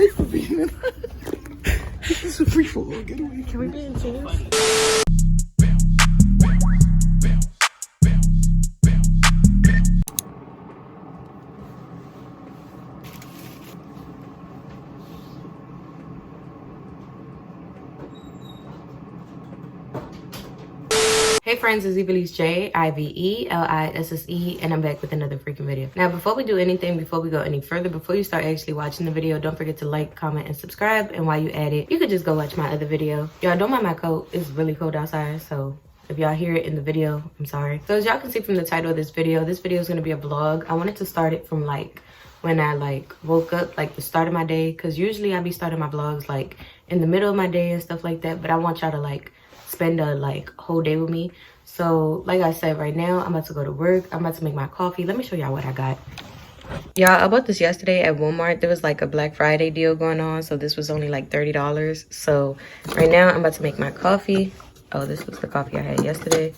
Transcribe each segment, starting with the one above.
away from me, man. This is a free fall. Get away. Can we be in tears? Hey friends, it's Ivelisse J, IVELISSE, and I'm back with another freaking video. Now, before we do anything, before we go any further, before you start actually watching the video, don't forget to like, comment, and subscribe. And while you at it, you could just go watch my other video. Y'all don't mind my coat. It's really cold outside, so if y'all hear it in the video, I'm sorry. So as y'all can see from the title of this video is gonna be a vlog. I wanted to start it from like when I woke up, like the start of my day, because usually I be starting my vlogs like in the middle of my day and stuff like that, but I want y'all to spend a whole day with me. So like I said, right now I'm about to go to work. I'm about to make my coffee. Let me show y'all what I got. Y'all, I bought this yesterday at Walmart. There was like a Black Friday deal going on, so this was only like $30. So right now I'm about to make my coffee. Oh, this was the coffee I had yesterday.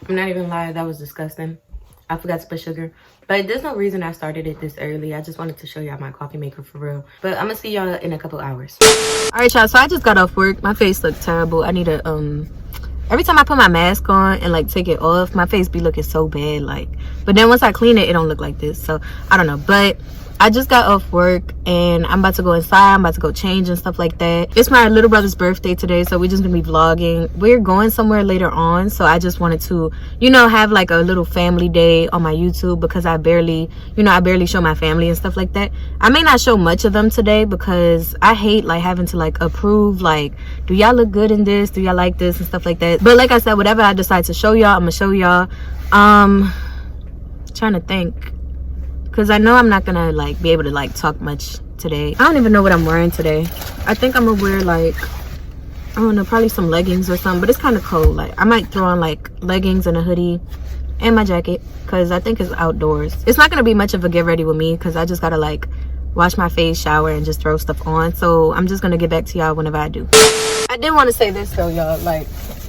I'm not even lying, that was disgusting. I forgot to put sugar, but there's no reason I started it this early. I just wanted to show y'all my coffee maker for real. But I'm gonna see y'all in a couple hours. All right, y'all, so I just got off work. My face looked terrible. I need to every time I put my mask on and take it off, my face be looking so bad, but then once I clean it, it don't look like this. So I don't know, but I just got off work and I'm about to go inside. I'm about to go change and stuff like that. It's my little brother's birthday today, so we're just gonna be vlogging. We're going somewhere later on, so I just wanted to, have a little family day on my YouTube, because I barely show my family and stuff like that. I may not show much of them today because I hate having to approve, do y'all look good in this? Do y'all like this? And stuff like that. But like I said, whatever I decide to show y'all, I'm gonna show y'all. Trying to think, because I know I'm not gonna be able to talk much today. I don't even know what I'm wearing today. I think I'm gonna wear I don't know, probably some leggings or something, but it's kind of cold. I might throw on leggings and a hoodie and my jacket, because I think it's outdoors. It's not gonna be much of a get ready with me, because I just gotta wash my face, shower, and just throw stuff on. So I'm just gonna get back to y'all whenever I do. I did want to say this though, y'all. Let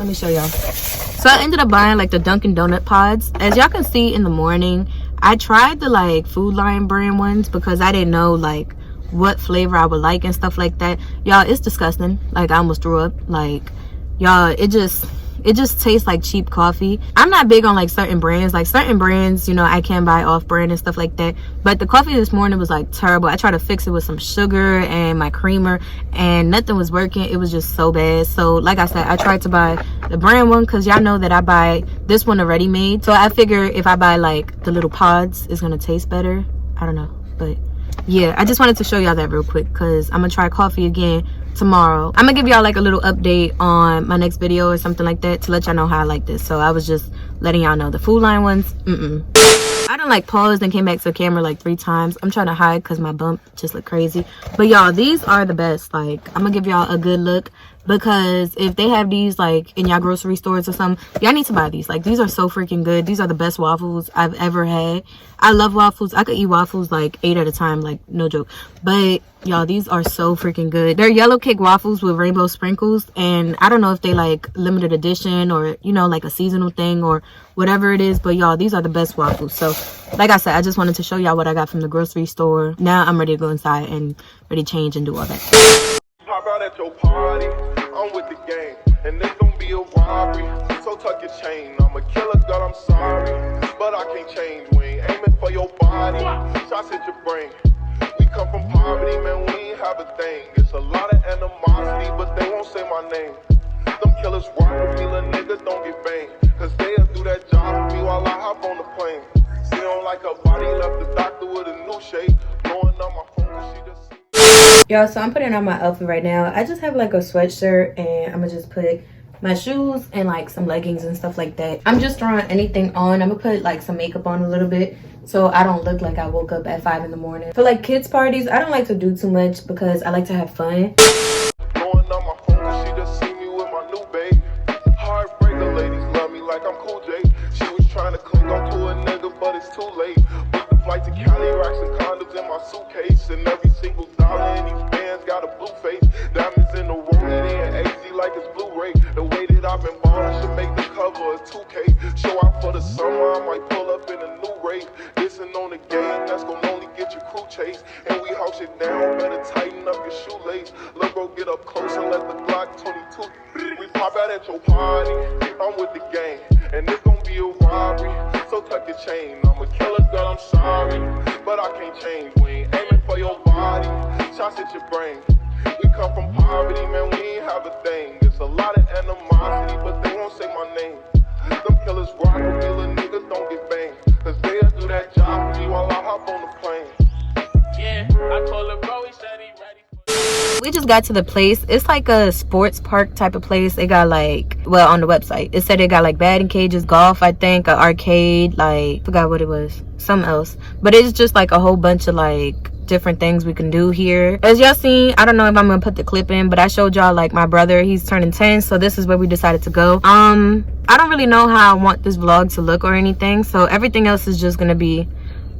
me show y'all. So I ended up buying the Dunkin' Donut pods. As y'all can see in the morning, I tried the Food Lion brand ones because I didn't know what flavor I would like and stuff like that. Y'all, it's disgusting. I almost threw up. Y'all, it just tastes like cheap coffee. I'm not big on certain brands. Certain brands, I can buy off brand and stuff like that. But the coffee this morning was terrible. I tried to fix it with some sugar and my creamer and nothing was working. It was just so bad. So like I said, I tried to buy the brand one, because y'all know that I buy this one already made. So I figure if I buy the little pods, it's gonna taste better. I don't know, but yeah, I just wanted to show y'all that real quick, because I'm gonna try coffee again tomorrow. I'm gonna give y'all a little update on my next video or something like that, to let y'all know how I like this. So I was just letting y'all know the Food Line ones, I done paused and came back to the camera 3 times. I'm trying to hide because my bump just look crazy. But y'all, these are the best. I'm gonna give y'all a good look, because if they have these in y'all grocery stores or something, y'all need to buy these. These are so freaking good. These are the best waffles I've ever had. I love waffles. I could eat waffles 8 at a time, no joke. But y'all, these are so freaking good. They're yellow cake waffles with rainbow sprinkles, and I don't know if they limited edition or a seasonal thing or whatever it is, but y'all, these are the best waffles. So like I said, I just wanted to show y'all what I got from the grocery store. Now I'm ready to go inside and ready to change and do all that. Pop out at your party, I'm with the gang, and it's gonna be a robbery, so tuck your chain. I'm a killer, girl, I'm sorry, but I can't change. We ain't aiming for your body, shots hit your brain. We come from poverty, man, we ain't have a thing. It's a lot of animosity, but they won't say my name. Them killers rock with me, little nigga, don't get banged, cause they'll do that job for me while I hop on the plane. She don't like her body, left the doctor with a new shape, blowing up my phone, she just... Y'all, so I'm putting on my outfit right now. I just have a sweatshirt, and I'm gonna just put my shoes and some leggings and stuff like that. I'm just throwing anything on. I'm gonna put some makeup on a little bit, so I don't look like I woke up at 5 in the morning. For like kids parties, I don't like to do too much because I like to have fun. Blowing on my phone 'cause she just see me with my new babe. Heartbreaker ladies love me like I'm Cool J. She was trying to cling on to a nigga, but it's too late. Booked the flight to Cali, racks and condoms in my suitcase, and every single dollar in these bands got a blue face. Diamonds in the rolling in AZ like it's Blu-ray. The way that I've been ballin' should make the cover of 2K. Show out for the summer, I might pull up in a new rate. Listen on the game, that's gon' only get your crew chase. And we house it down, better tighten up your shoelace. Look, bro, get up close and let the Glock 22. We pop out at your party, I'm with the gang, and it's gon' be a robbery. So tuck your chain, I'm a killer, girl, I'm sorry, but I can't change. We ain't aiming for your body, shots at your brain. We come from poverty, man, we ain't have a thing. It's a lot of animosity, but they won't say my name. Them killers rock with me, little niggas don't get banged, 'cause they'll do that job for me while I hop on the plane. Yeah, I told her bro, he said he ready. We just got to the place. It's like a sports park type of place. They got like, well, on the website it said they got like batting cages, golf, I think, an arcade, like forgot what it was, something else, but it's just like a whole bunch of like different things we can do here. As y'all seen, I don't know if I'm gonna put the clip in, but I showed y'all like my brother, he's turning 10, so this is where we decided to go. I don't really know how I want this vlog to look or anything, so everything else is just gonna be,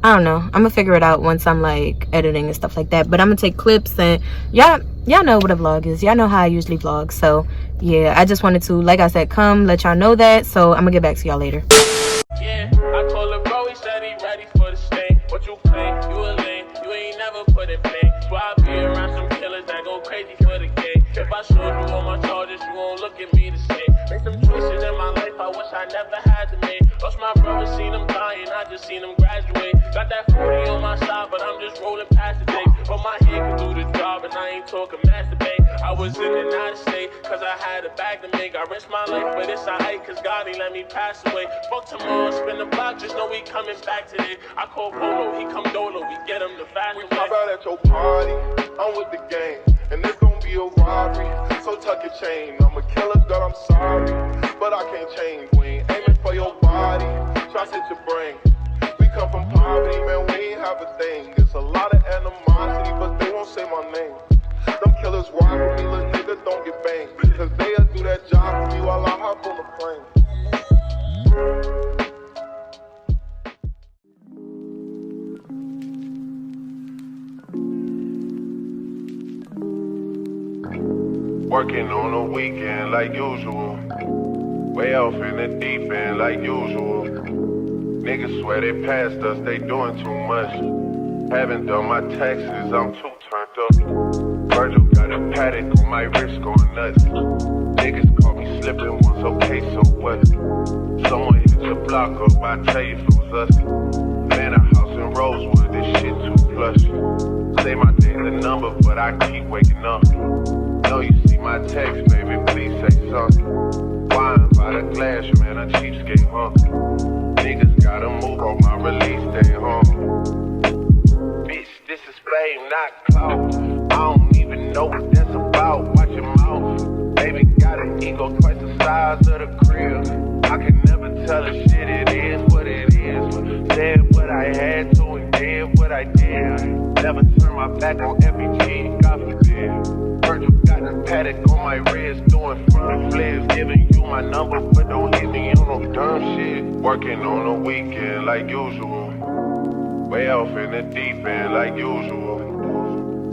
I don't know, I'm gonna figure it out once I'm like editing and stuff like that. But I'm gonna take clips, and y'all know what a vlog is. Y'all know how I usually vlog. So yeah, I just wanted to, like I said, come let y'all know that. So I'm gonna get back to y'all later. Yeah, I told her bro, he said he ready for the stain. What you play? You a lame, you ain't never put it pain. So I be around some killers that go crazy for the game. If I showed you all my charges, you won't look at me the same. Make some choices in my life I wish I never had to make. Lost my brother, seen him dying, I just seen him graduate. Got that 40 on my side, but I'm just rolling past the day. But my hand can do the job, and I ain't talking masturbate. I was in and out of state, 'cause I had a bag to make. I risked my life, but it's alright, 'cause God ain't let me pass away. Fuck tomorrow, spin the block, just know we coming back today. I call Polo, he come Dolo, we get him the fast We away. pop out at your party, I'm with the gang, and it's gon' be a robbery. So tuck your chain, I'm a killer, girl, I'm sorry, but I can't change. We ain't aiming for your body, shots at your brain. We come from poverty, man, we ain't have a thing. It's a lot of animosity, but they won't say my name. Them killers rock with me, little niggas don't get banged, 'cause they'll do that job for me while I hop on the plane. Working on a weekend like usual, way off in the deep end like usual. Niggas swear they passed us, they doing too much. Haven't done my taxes, I'm too turned up. Virgil got a paddock on my wrist going nuts. Niggas caught me slipping once, okay, so what? Someone hit the block up, I tell you if it was us. Man, a house in Rosewood, this shit too plush. Say my day's a number, but I keep waking up. Know you see my text, baby, please say something. Wine by the glass, man, a cheapskate, huh? Niggas gotta move on my release day, huh? Bitch, this is fame, not clout. I don't even know what that's about, watch your mouth. Baby got an ego twice the size of the crib. I can never tell a shit, it is what it is. Said what I had to and did what I did. Never turn my back on FBG, God forbid. Virgil got a paddock on my wrist, doing front flips. Giving you my number, but don't hit me on no dumb shit. Working on a weekend like usual, way off in the deep end like usual.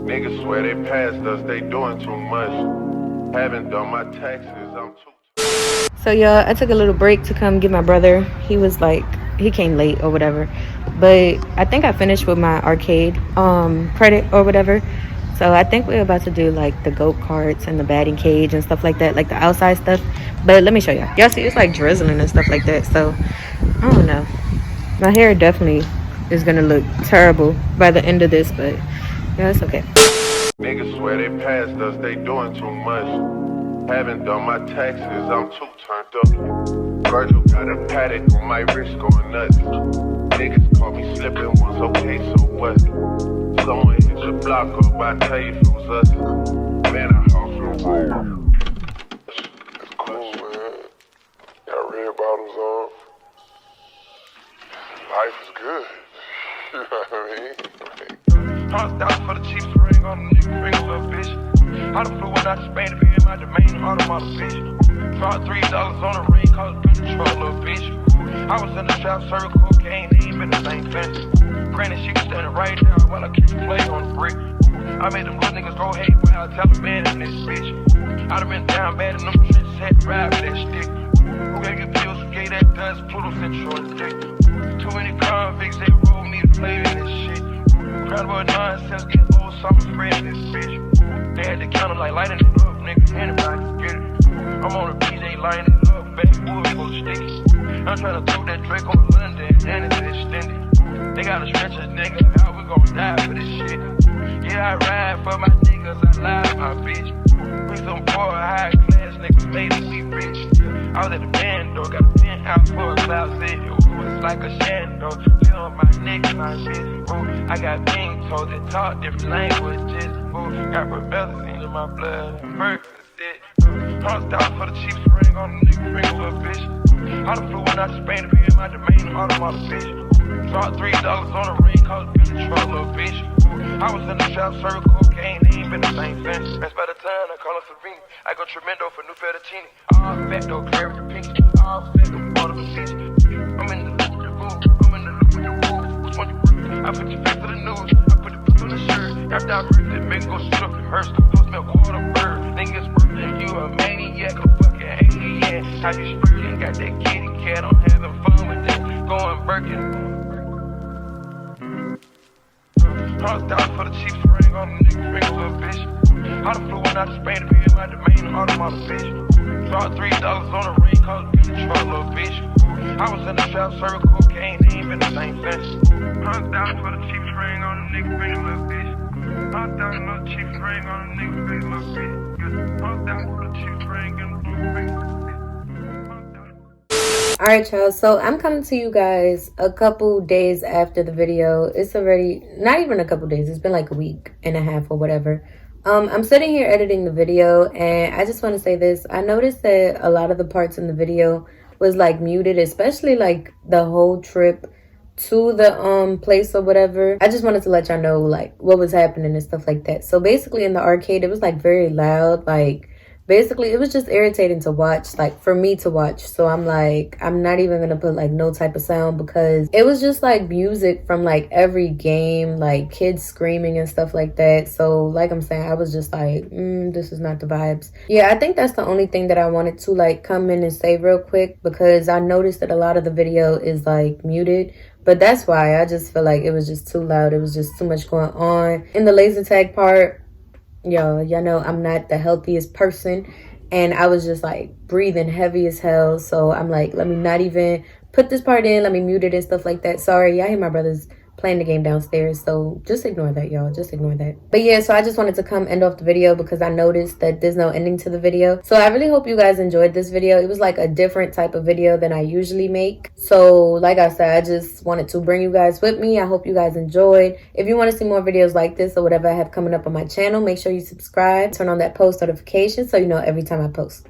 Niggas swear they passed us, they doing too much. Haven't done my taxes, I'm too. So y'all, I took a little break to come get my brother. He was like, he came late or whatever, but I think I finished with my arcade credit or whatever. So I think we're about to do like the go-karts and the batting cage and stuff like that, like the outside stuff. But let me show y'all. Y'all see it's like drizzling and stuff like that. So I don't know, my hair definitely is gonna look terrible by the end of this, but yeah, it's okay. Niggas swear they passed us, they doing too much. Haven't done my taxes, I'm too turned up. Virgil got a paddock on my wrist going nuts. Niggas caught me slipping once, okay, so what? Someone hit the block up, I tell you if it was us. Man, a house in roll. It's cool, man. Got red bottles on. Life is good. $100,000 for the cheapest ring on the nigga finger, little bitch. I done flew one out to Spain to be in my domain, automata, bitch. Dropped $3 on a ring, cause it's been the little bitch. I was in the trap, serving cocaine, they ain't been the same since. Granted, she was standing right there while I keep the play on the brick. I made them little niggas go hate when I tell a man in this bitch. I done been down bad in them trenches, had to ride with that stick. Who gave you pills, who gave that dust, Pluto sent you on the dick. Too many convicts, they roll me to play in this shit. Crowd about nonsense, get old, so I'm afraid of this bitch. They had to count them like lighting it up, nigga, anybody can get it. I'm on the beach, they lighting it up, backwood full of sticky. I'm trying to throw that Drake on London, and it's extended. They gotta stretch a nigga out, we gon' die for this shit. Yeah, I ride for my niggas, I lie for my bitch. We some poor, high class niggas, made it, we rich. I was at the band door, got a penthouse for a cloud city. It's like a shando, feel on my neck, my bitch. Ooh, I got pink toes that talk different languages. Ooh, got rebellion in my blood, murder shit. $100,000 for the cheapest ring on the nigga finger, little bitch. I done flew one out to Spain to be in my domain, automata, bitch. Dropped $3 on a ring, cause it's been the little bitch. I was in the trap, serving cocaine, they ain't been the same since. That's by the time I call her Serena. I go tremendo for new fettuccine. All fat, though, clear with the pinky. All fat, though, water with peach. I'm in the loop with the boo, I'm in the loop with the boo. Which one you bring? I put your face to the news, I put the puss on the shirt. After I break it, make go shoot up the hearse. Post me a water bird. Niggas birthday, you a maniac, a fucking alien. How you spurting, got that kitty cat, I'm having fun with that. Going Birkin. $100,000 for the cheapest ring on the nigga finger, little bitch. I done flew one out to Spain to be in my domain, automata, bitch. Dropped $3 on a ring, cause it's been the little bitch. I was in the trap, serving cocaine, they ain't been the same since. $100,000 for the cheapest ring on the nigga finger, little bitch. $100,000 for the cheapest ring on the nigga finger, little bitch. $100,000 for the cheapest ring on the nigga finger, little bitch. Alright, y'all, so I'm coming to you guys a couple days after the video. It's already not even a couple days, it's been like a week and a half or whatever. I'm sitting here editing the video, and I just want to say this. I noticed that a lot of the parts in the video was like muted, especially like the whole trip to the place or whatever. I just wanted to let y'all know like what was happening and stuff like that. So basically in the arcade, it was like very loud, like basically it was just irritating to watch, like for me to watch. So I'm like, I'm not even gonna put like no type of sound, because it was just like music from like every game, like kids screaming and stuff like that. So like I'm saying, I was just like, this is not the vibes. Yeah, I think that's the only thing that I wanted to like come in and say real quick, because I noticed that a lot of the video is like muted. But that's why I just feel like it was just too loud. It was just too much going on. In the laser tag part, y'all know I'm not the healthiest person, and I was just like breathing heavy as hell. So I'm like, let me not even put this part in, let me mute it and stuff like that. Sorry, y'all hear my brothers playing the game downstairs, so just ignore that, y'all, just ignore that. But yeah, so I just wanted to come end off the video because I noticed that there's no ending to the video. So I really hope you guys enjoyed this video. It was like a different type of video than I usually make. So like I said, I just wanted to bring you guys with me. I hope you guys enjoyed. If you want to see more videos like this or whatever I have coming up on my channel, make sure you subscribe, turn on that post notification so you know every time I post.